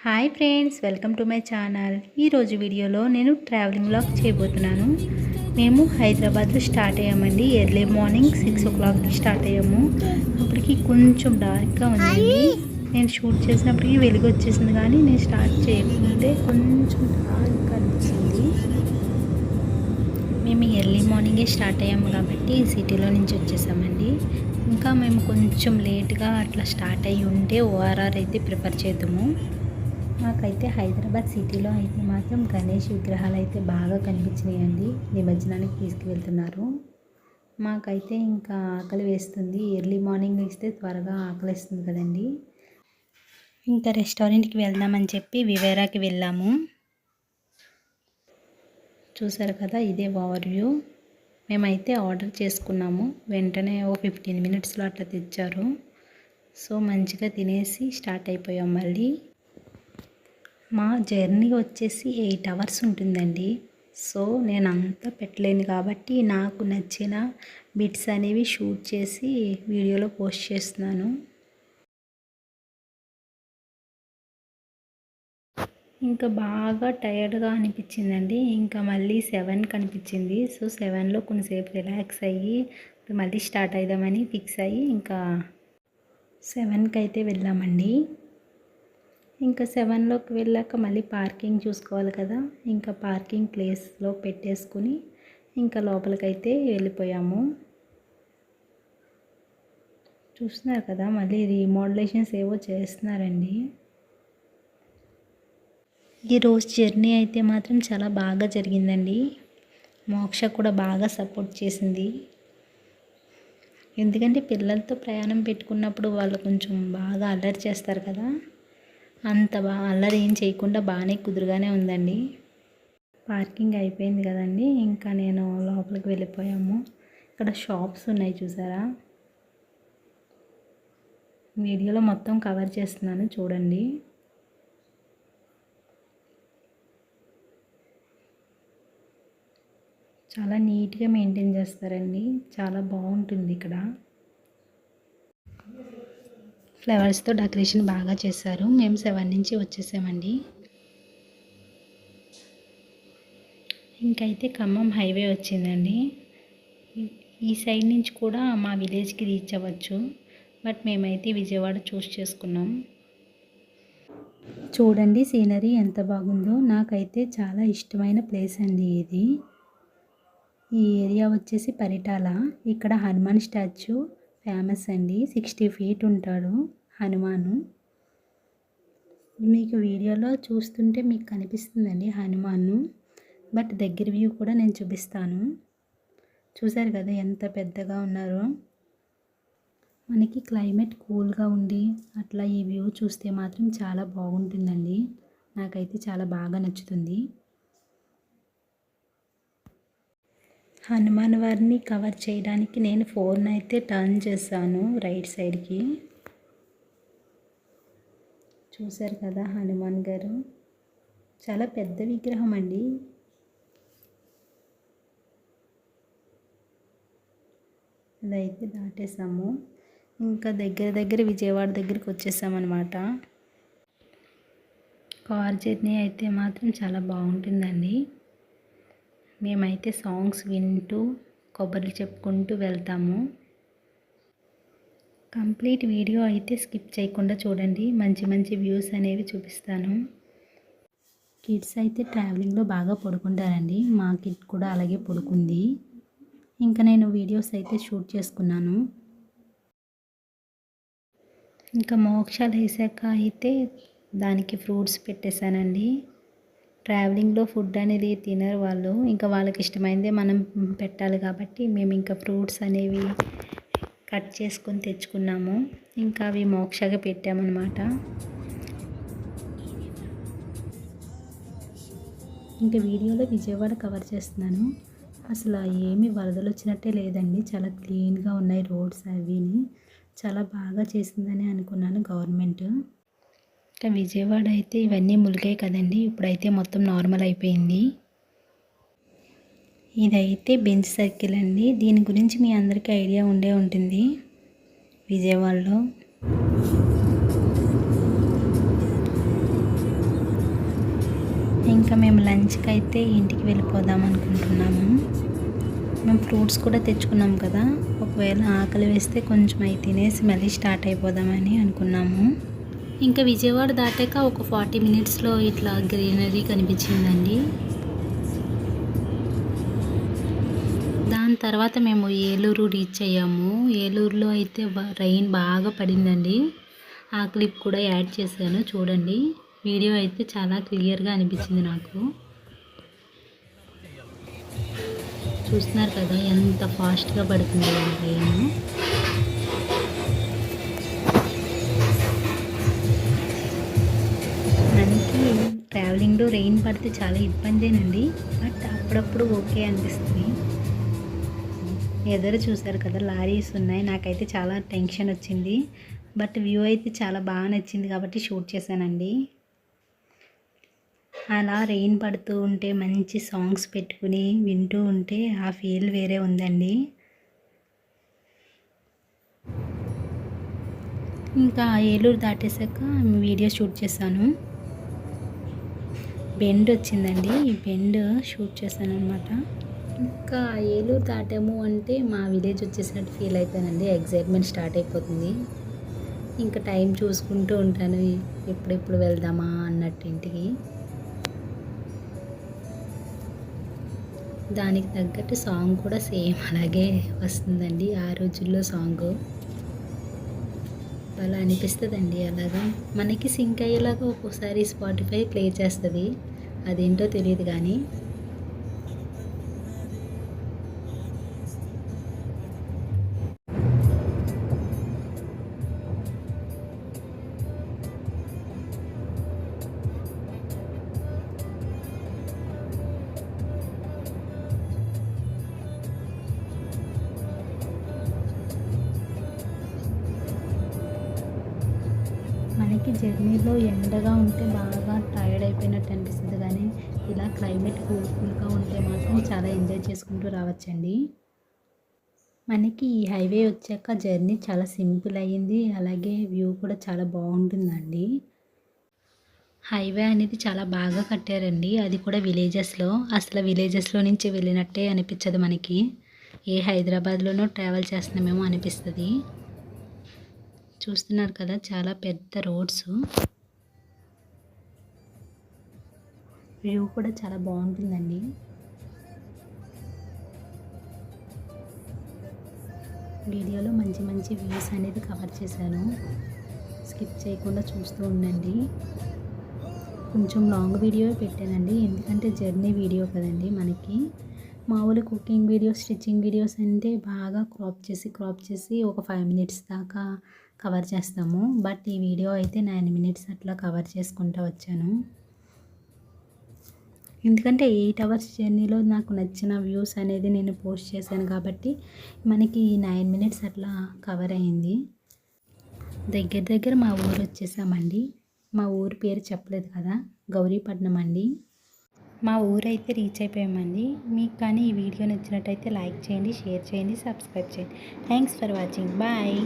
Hi friends, welcome to my channel. ఈరోజు వీడియోలో నేను ట్రావెలింగ్ వ్లాగ్ చేయబోతున్నాను. మేము హైదరాబాద్లో స్టార్ట్ అయ్యామండి. ఎర్లీ మార్నింగ్ 6 o'clockకి స్టార్ట్ అయ్యాము. అప్పటికి కొంచెం డార్క్గా ఉందండి. నేను షూట్ చేసినప్పటికీ వెలుగు వచ్చేసింది, కానీ నేను స్టార్ట్ చేయకుంటే కొంచెం డార్క్ అనిపించింది. మేము ఎర్లీ మార్నింగే స్టార్ట్ అయ్యాము కాబట్టి సిటీలో నుంచి వచ్చేసామండి. ఇంకా మేము కొంచెం లేట్గా అట్లా స్టార్ట్ అయ్యి ఉంటే ఓఆర్ఆర్ అయితే ప్రిఫర్ చేద్దాము. మాకైతే హైదరాబాద్ సిటీలో అయితే మాత్రం గణేష్ విగ్రహాలు అయితే బాగా కనిపించినాయండి. నిమజ్జనానికి తీసుకువెళ్తున్నారు. మాకైతే ఇంకా ఆకలి వేస్తుంది. ఎర్లీ మార్నింగ్ ఇస్తే త్వరగా ఆకలి వేస్తుంది కదండి. ఇంకా రెస్టారెంట్కి వెళ్దామని చెప్పి వివేరాకి వెళ్ళాము. చూసారు కదా, ఇదే ఓవర్ వ్యూ. మేమైతే ఆర్డర్ చేసుకున్నాము. వెంటనే 15 minutesలో అట్లా తెచ్చారు. సో మంచిగా తినేసి స్టార్ట్ అయిపోయాం మళ్ళీ. మా జర్నీ వచ్చేసి 8 hours ఉంటుందండి. సో నేను అంతా పెట్టలేను కాబట్టి నాకు నచ్చిన బిట్స్ అనేవి షూట్ చేసి వీడియోలో పోస్ట్ చేస్తున్నాను. ఇంకా బాగా టైర్డ్గా అనిపించిందండి. ఇంకా మళ్ళీ 7 కనిపించింది. సో 7లో కొంచెంసేపు రిలాక్స్ అయ్యి మళ్ళీ స్టార్ట్ అయిదామని ఫిక్స్ అయ్యి ఇంకా 7కి అయితే వెళ్ళామండి. ఇంకా 7లోకి వెళ్ళాక మళ్ళీ పార్కింగ్ చూసుకోవాలి కదా. ఇంకా పార్కింగ్ ప్లేస్లో పెట్టేసుకుని ఇంకా లోపలికైతే వెళ్ళిపోయాము. చూస్తున్నారు కదా, మళ్ళీ రీమోడలేషన్స్ ఏవో చేస్తున్నారండి. ఈరోజు జర్నీ అయితే మాత్రం చాలా బాగా జరిగిందండి. మోక్ష కూడా బాగా సపోర్ట్ చేసింది. ఎందుకంటే పిల్లలతో ప్రయాణం పెట్టుకున్నప్పుడు వాళ్ళు కొంచెం బాగా అల్లరి చేస్తారు కదా. అంత అల్లరి ఏం చేయకుండా బాగానే కుదురుగానే ఉందండి. పార్కింగ్ అయిపోయింది కదండి. ఇంకా నేను లోపలికి వెళ్ళిపోయాము. ఇక్కడ షాప్స్ ఉన్నాయి చూసారా. వీడియోలో మొత్తం కవర్ చేస్తున్నాను చూడండి. చాలా నీట్గా మెయింటైన్ చేస్తారండి. చాలా బాగుంటుంది ఇక్కడ. ఫ్లవర్స్తో డెకరేషన్ బాగా చేశారు. మేము 7 నుంచి వచ్చేసామండి. ఇంకైతే ఖమ్మం హైవే వచ్చిందండి. ఈ సైడ్ నుంచి కూడా మా విలేజ్కి రీచ్ అవ్వచ్చు. బట్ మేమైతే విజయవాడ చూస్ చేసుకున్నాం. చూడండి సీనరీ ఎంత బాగుందో. నాకైతే చాలా ఇష్టమైన ప్లేస్ అండి ఇది. ఈ ఏరియా వచ్చేసి పరిటాల. ఇక్కడ హనుమాన్ స్టాచ్యూ ఫేమస్ అండి. 60 feet ఉంటాడు హనుమాను. మీకు వీడియోలో చూస్తుంటే మీకు కనిపిస్తుందండి హనుమాను. బట్ దగ్గర వ్యూ కూడా నేను చూపిస్తాను. చూసారు కదా ఎంత పెద్దగా ఉన్నారో. మనకి క్లైమేట్ కూల్గా ఉండి అట్లా ఈ వ్యూ చూస్తే మాత్రం చాలా బాగుంటుందండి. నాకైతే చాలా బాగా నచ్చుతుంది. హనుమాన్ వారిని కవర్ చేయడానికి నేను ఫోన్ అయితే టర్న్ చేశాను రైట్ సైడ్కి. చూసారు కదా హనుమాన్ గారు. చాలా పెద్ద విగ్రహం అండి. అదైతే దాటేసాము. ఇంకా దగ్గర విజయవాడ దగ్గరికి వచ్చేసామన్నమాట. కార్ జర్నీ అయితే మాత్రం చాలా బాగుంటుందండి. మేమైతే సాంగ్స్ వింటూ కొబ్బరి చెప్పుకుంటూ వెళ్తాము. కంప్లీట్ వీడియో అయితే స్కిప్ చేయకుండా చూడండి. మంచి వ్యూస్ అనేవి చూపిస్తాను. కిడ్స్ అయితే ట్రావెలింగ్లో బాగా పడుకుంటారండి. మా కిడ్ కూడా అలాగే పడుకుంది. ఇంకా నేను వీడియోస్ అయితే షూట్ చేసుకున్నాను. ఇంకా మోక్షాలు వేసాక అయితే దానికి ఫ్రూట్స్ పెట్టేశానండి. ట్రావెలింగ్లో ఫుడ్ అనేది తినరు వాళ్ళు. ఇంకా వాళ్ళకి ఇష్టమైందే మనం పెట్టాలి కాబట్టి మేము ఇంకా ఫ్రూట్స్ అనేవి కట్ చేసుకొని తెచ్చుకున్నాము. ఇంకా అవి మోక్షగా పెట్టామన్నమాట. ఇంకా వీడియోలో విజయవాడ కవర్ చేస్తున్నాను. అసలు ఏమీ వరదలు వచ్చినట్టే లేదండి. చాలా క్లీన్గా ఉన్నాయి రోడ్స్. అవిని చాలా బాగా చేసిందని అనుకున్నాను గవర్నమెంట్. ఇంకా విజయవాడ అయితే ఇవన్నీ ములిగాయి కదండి. ఇప్పుడైతే మొత్తం నార్మల్ అయిపోయింది. ఇదైతే బెంచ్ సర్కిల్ అండి. దీని గురించి మీ అందరికీ ఐడియా ఉండే ఉంటుంది. విజయవాడలో ఇంకా మేము లంచ్కి అయితే ఇంటికి వెళ్ళిపోదాం అనుకుంటున్నాము. మేము ఫ్రూట్స్ కూడా తెచ్చుకున్నాం కదా, ఒకవేళ ఆకలి వేస్తే కొంచెం అవి తినేసి మళ్ళీ స్టార్ట్ అయిపోదామని అనుకున్నాము. ఇంకా విజయవాడ దాటాక ఒక 40 మినిట్స్లో ఇట్లా గ్రీనరీ కనిపించిందండి. దాని తర్వాత మేము ఏలూరు రీచ్ అయ్యాము. ఏలూరులో అయితే రైన్ బాగా పడిందండి. ఆ క్లిప్ కూడా యాడ్ చేశాను చూడండి. వీడియో అయితే చాలా క్లియర్గా అనిపించింది నాకు. చూస్తున్నారు కదా ఎంత ఫాస్ట్గా పడుతుంది రైన్. మనకి ట్రావెలింగ్లో రెయిన్ పడితే చాలా ఇబ్బందేనండి, బట్ అప్పుడప్పుడు ఓకే అనిపిస్తుంది. ఎదురు చూసారు కదా లారీస్ ఉన్నాయి, నాకైతే చాలా టెన్షన్ వచ్చింది. బట్ వ్యూ అయితే చాలా బాగా నచ్చింది కాబట్టి షూట్ చేశానండి. అలా రెయిన్ పడుతూ ఉంటే మంచి సాంగ్స్ పెట్టుకుని వింటూ ఉంటే ఆ ఫీల్ వేరే ఉందండి. ఇంకా ఏలూరు దాటేసాక వీడియో షూట్ చేశాను. బెండ్ వచ్చిందండి, ఈ బెండ్ షూట్ చేశాను అనమాట. ఇంకా ఏలూరు దాటాము అంటే మా విలేజ్ వచ్చేసినట్టు ఫీల్ అవుతానండి. ఎగ్జైట్మెంట్ స్టార్ట్ అయిపోతుంది. ఇంకా టైం చూసుకుంటూ ఉంటాను, ఎప్పుడెప్పుడు వెళ్దామా అన్నట్టు ఇంటికి. దానికి తగ్గట్టు సాంగ్ కూడా సేమ్ అలాగే వస్తుందండి. ఆ రోజుల్లో సాంగ్ అలా అనిపిస్తుందండి. అలాగా మనకి సింక్ అయ్యేలాగా ఒక్కోసారి స్పాటిఫై ప్లే చేస్తుంది, అదేంటో తెలియదు కానీ. మనకి జర్నీలో ఎండగా ఉంటే బాగా టైర్డ్ అయిపోయినట్టు అనిపిస్తుంది, కానీ ఇలా క్లైమేట్ కూల్గా ఉంటే మాత్రం చాలా ఎంజాయ్ చేసుకుంటూ రావచ్చండి. మనకి ఈ హైవే వచ్చాక జర్నీ చాలా సింపుల్ అయ్యింది, అలాగే వ్యూ కూడా చాలా బాగుంటుందండి. హైవే అనేది చాలా బాగా కట్టారండి, అది కూడా విలేజెస్లో. అసలు విలేజెస్లో నుంచి వెళ్ళినట్టే అనిపించదు మనకి. ఏ హైదరాబాద్లోనో ట్రావెల్ చేస్తున్నామేమో అనిపిస్తుంది. చూస్తున్నారు కదా చాలా పెద్ద రోడ్స్, వ్యూ కూడా చాలా బాగుంటుందండి. వీడియోలో మంచి మంచి వ్యూస్ అనేది కవర్ చేశాను, స్కిప్ చేయకుండా చూస్తూ ఉండండి. కొంచెం లాంగ్ వీడియో పెట్టానండి, ఎందుకంటే జర్నీ వీడియో కదండి. మనకి మామూలు కుకింగ్ వీడియోస్, స్టిచ్చింగ్ వీడియోస్ అంటే బాగా క్రాప్ చేసి ఒక 5 మినిట్స్ దాకా కవర్ చేస్తాము. బట్ ఈ వీడియో అయితే 9 మినిట్స్ అట్లా కవర్ చేసుకుంటూ వచ్చాను, ఎందుకంటే 8 అవర్స్ జర్నీలో నాకు నచ్చిన వ్యూస్ అనేది నేను పోస్ట్ చేశాను కాబట్టి మనకి 9 మినిట్స్ అట్లా కవర్ అయింది. దగ్గర మా ఊరు వచ్చేసామండి. మా ఊరు పేరు చెప్పలేదు కదా, గౌరీపట్నం అండి. మా ఊరైతే రీచ్ అయిపోయామండి. మీకు కానీ ఈ వీడియో నచ్చినట్టయితే లైక్ చేయండి, షేర్ చేయండి, సబ్స్క్రైబ్ చేయండి. Thanks for watching. బాయ్.